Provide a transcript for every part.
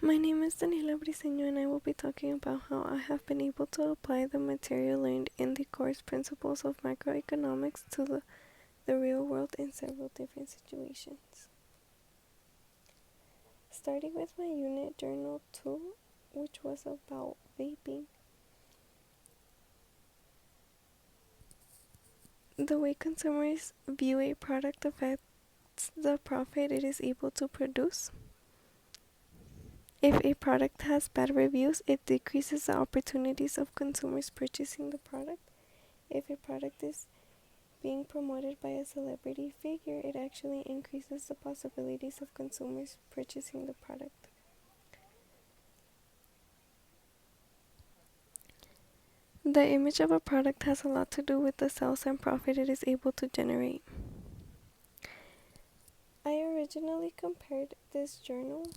My name is Daniela Briseño and I will be talking about how I have been able to apply the material learned in the course Principles of Macroeconomics to the real world in several different situations. Starting with my unit journal 2, which was about vaping. The way consumers view a product affects the profit it is able to produce. If a product has bad reviews, it decreases the opportunities of consumers purchasing the product. If a product is being promoted by a celebrity figure, it actually increases the possibilities of consumers purchasing the product. The image of a product has a lot to do with the sales and profit it is able to generate. I originally compared this journal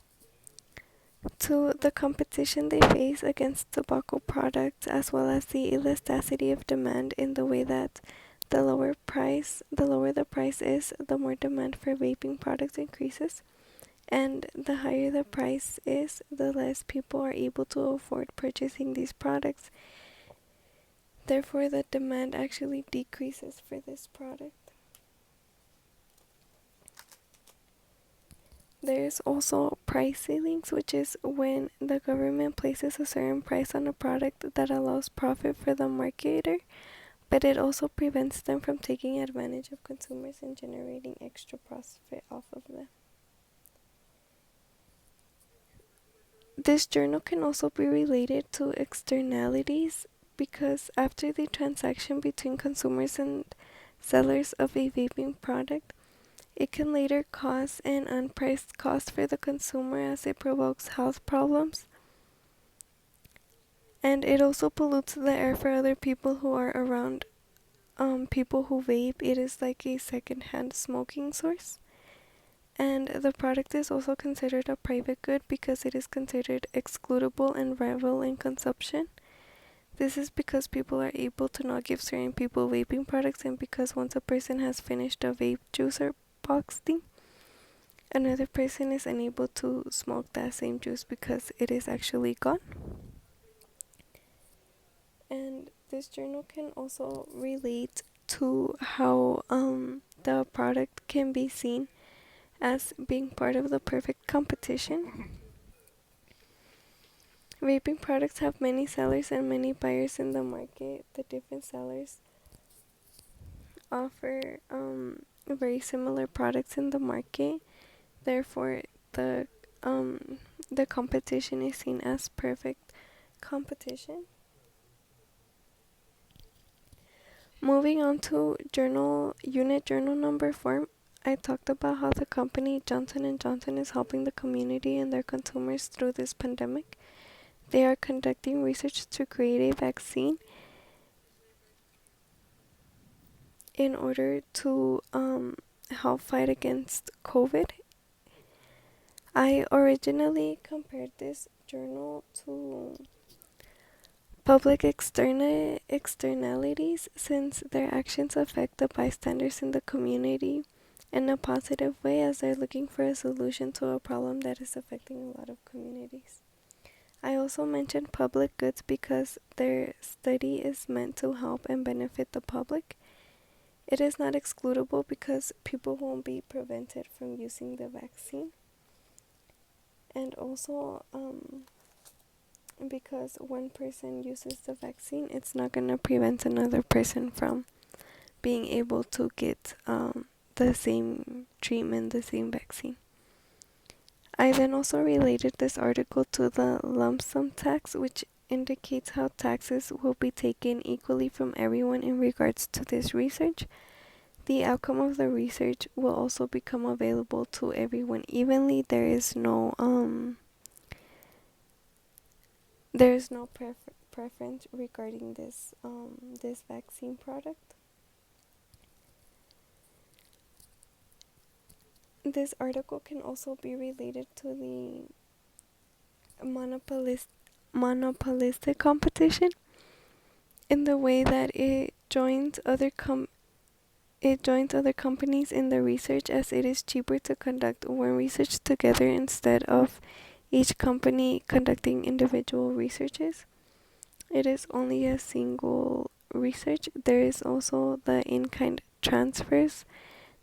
to the competition they face against tobacco products, as well as the elasticity of demand, in the way that the lower the price is, the more demand for vaping products increases, and the higher the price is, the less people are able to afford purchasing these products. Therefore, the demand actually decreases for this product. There's also price ceilings, which is when the government places a certain price on a product that allows profit for the marketer, but it also prevents them from taking advantage of consumers and generating extra profit off of them. This journal can also be related to externalities, because after the transaction between consumers and sellers of a vaping product, it can later cause an unpriced cost for the consumer, as it provokes health problems. And it also pollutes the air for other people who are around people who vape. It is like a secondhand smoking source. And the product is also considered a private good because it is considered excludable and rival in consumption. This is because people are able to not give certain people vaping products, and because once a person has finished a vape juice or box thing, another person is unable to smoke that same juice because it is actually gone. And this journal can also relate to how the product can be seen as being part of the perfect competition. Vaping products have many sellers and many buyers in the market. The different sellers offer very similar products in the market. Therefore, um, the competition is seen as perfect competition. Moving on to unit journal number 4, I talked about how the company Johnson & Johnson is helping the community and their consumers through this pandemic. They are conducting research to create a vaccine in order to help fight against COVID. I originally compared this journal to public externalities, since their actions affect the bystanders in the community in a positive way, as they're looking for a solution to a problem that is affecting a lot of communities. I also mentioned public goods because their study is meant to help and benefit the public. It is not excludable because people won't be prevented from using the vaccine. And also, because one person uses the vaccine, it's not going to prevent another person from being able to get the same treatment, the same vaccine. I then also related this article to the lump sum tax, which indicates how taxes will be taken equally from everyone in regards to this research. The outcome of the research will also become available to everyone evenly. There is no preference regarding this vaccine product. This article can also be related to the monopolistic competition, in the way that it joins other companies in the research, as it is cheaper to conduct one research together instead of each company conducting individual researches. It is only a single research. There is also the in-kind transfers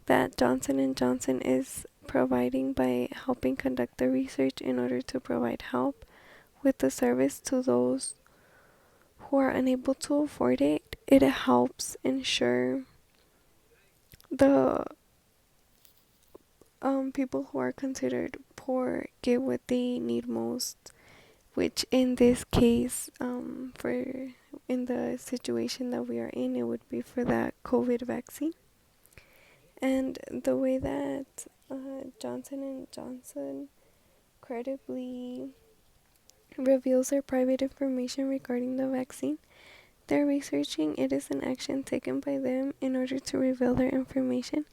that Johnson & Johnson is providing by helping conduct the research in order to provide help with the service to those who are unable to afford it. It helps ensure the people who are considered poor get what they need most, which in this case, for in the situation that we are in, it would be for that COVID vaccine. And the way that Johnson and Johnson credibly reveals their private information regarding the vaccine, they're researching it is an action taken by them in order to reveal their information,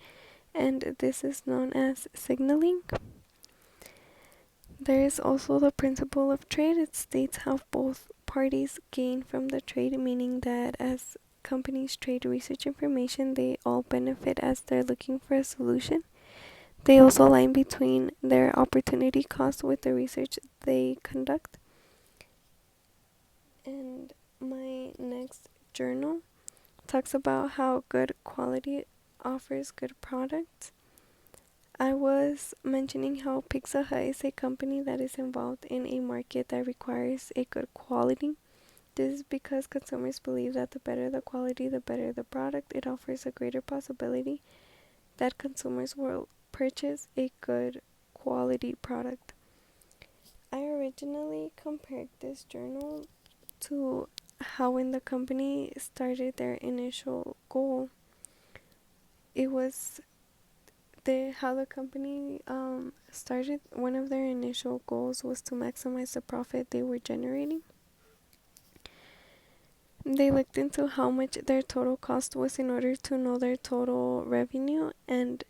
and this is known as signaling. There is also the principle of trade. It states how both parties gain from the trade, meaning that as companies trade research information, they all benefit as they're looking for a solution. They also align between their opportunity cost with the research they conduct. And my next journal talks about how good quality offers good products. I was mentioning how Pizza Hut is a company that is involved in a market that requires a good quality. This is because consumers believe that the better the quality, the better the product. It offers a greater possibility that consumers will purchase a good quality product. I originally compared this journal to how when the company started their initial goal, it was how the company started. One of their initial goals was to maximize the profit they were generating. They looked into how much their total cost was in order to know their total revenue and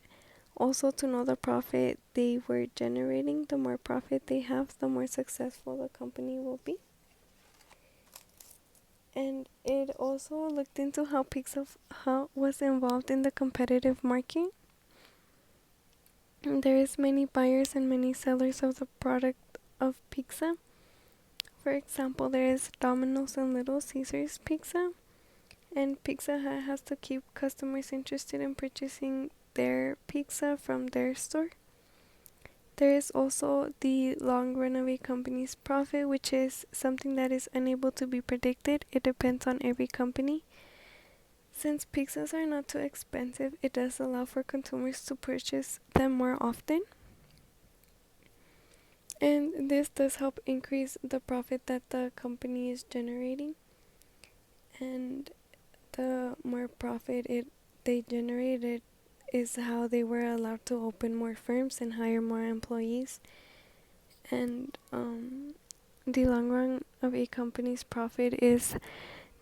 also to know the profit they were generating. The more profit they have, the more successful the company will be. And it also looked into how Pizza Hut was involved in the competitive market. There is many buyers and many sellers of the product of pizza. For example, there is Domino's and Little Caesars pizza, and Pizza Hut has to keep customers interested in purchasing their pizza from their store. There is also the long run of a company's profit, which is something that is unable to be predicted. It depends on every company. Since pizzas are not too expensive, it does allow for consumers to purchase them more often. And this does help increase the profit that the company is generating. And the more profit they generated is how they were allowed to open more firms and hire more employees. And the long run of a company's profit is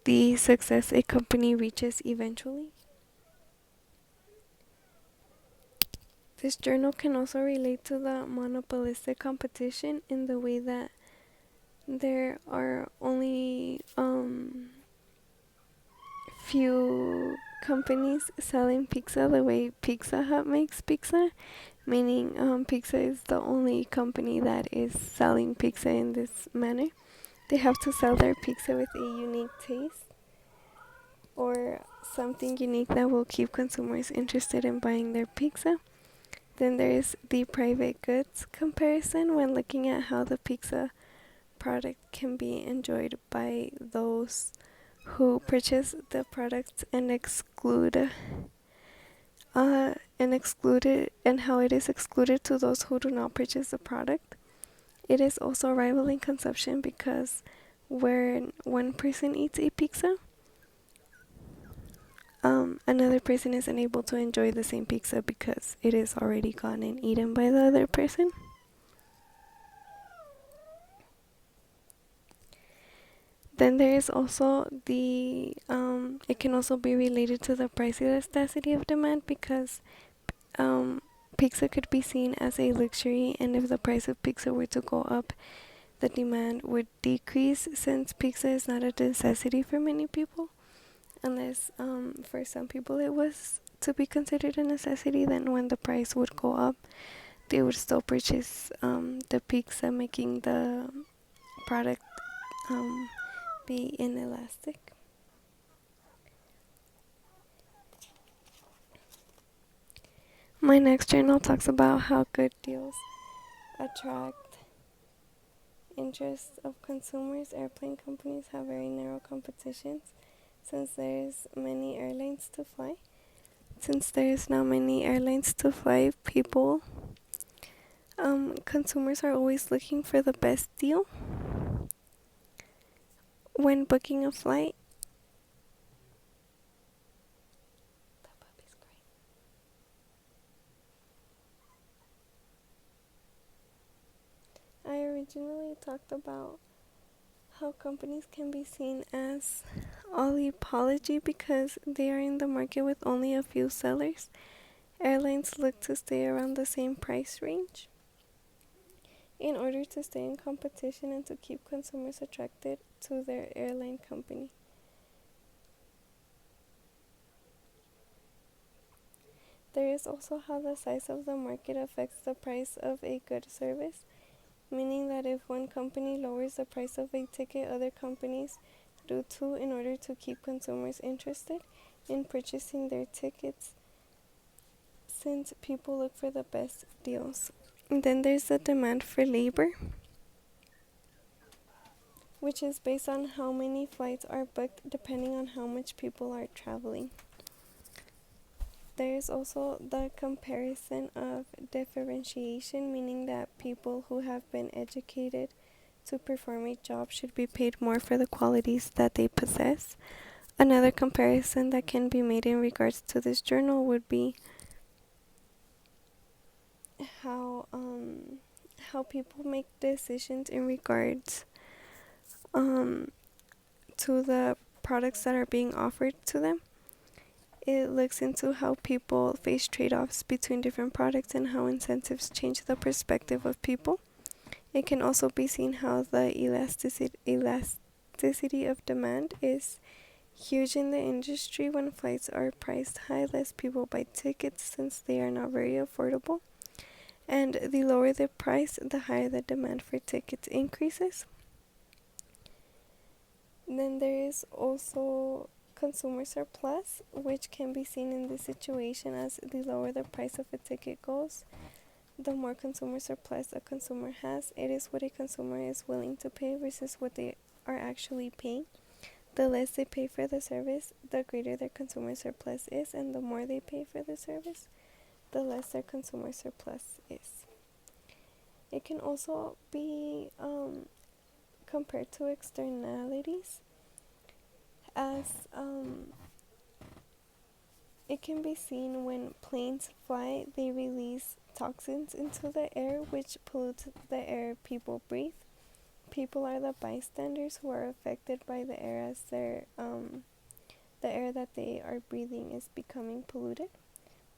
the success a company reaches eventually. This journal can also relate to the monopolistic competition in the way that there are only few companies selling pizza the way Pizza Hut makes pizza, meaning pizza is the only company that is selling pizza in this manner. They have to sell their pizza with a unique taste or something unique that will keep consumers interested in buying their pizza. Then there is the private goods comparison when looking at how the pizza product can be enjoyed by those who purchase the product and exclude it, and how it is excluded to those who do not purchase the product. It is also rivaling consumption because when one person eats a pizza, another person is unable to enjoy the same pizza because it is already gone and eaten by the other person. Then there is also it can also be related to the price elasticity of demand because pizza could be seen as a luxury, and if the price of pizza were to go up, the demand would decrease since pizza is not a necessity for many people. Unless for some people it was to be considered a necessity, then when the price would go up, they would still purchase the pizza, making the product be inelastic. My next journal talks about how good deals attract interest of consumers. Airplane companies have very narrow competitions since there's many airlines to fly. Since there is now many airlines to fly, consumers are always looking for the best deal when booking a flight. I originally talked about how companies can be seen as oligopoly because they are in the market with only a few sellers. Airlines look to stay around the same price range in order to stay in competition and to keep consumers attracted to their airline company. There is also how the size of the market affects the price of a good service, meaning that if one company lowers the price of a ticket, other companies do too in order to keep consumers interested in purchasing their tickets, since people look for the best deals. And then there's the demand for labor, which is based on how many flights are booked depending on how much people are traveling. There is also the comparison of differentiation, meaning that people who have been educated to perform a job should be paid more for the qualities that they possess. Another comparison that can be made in regards to this journal would be how people make decisions in regards to the products that are being offered to them. It looks into how people face trade-offs between different products and how incentives change the perspective of people. It can also be seen how the elasticity of demand is huge in the industry. When flights are priced high, less people buy tickets since they are not very affordable. And the lower the price, the higher the demand for tickets increases. Then there is also consumer surplus, which can be seen in this situation as the lower the price of a ticket goes, the more consumer surplus a consumer has. It is what a consumer is willing to pay versus what they are actually paying. The less they pay for the service, the greater their consumer surplus is, and the more they pay for the service, the less their consumer surplus is. It can also be compared to externalities, as it can be seen when planes fly, they release toxins into the air which pollute the air people breathe. People are the bystanders who are affected by the air as the air that they are breathing is becoming polluted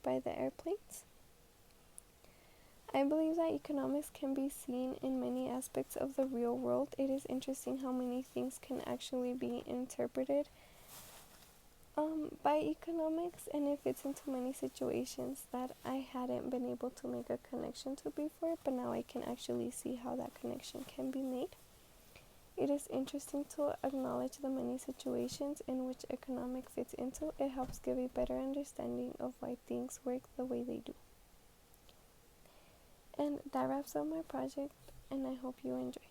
by the airplanes. I believe that economics can be seen in many aspects of the real world. It is interesting how many things can actually be interpreted by economics, and it fits into many situations that I hadn't been able to make a connection to before, but now I can actually see how that connection can be made. It is interesting to acknowledge the many situations in which economics fits into. It helps give a better understanding of why things work the way they do. And that wraps up my project, and I hope you enjoy.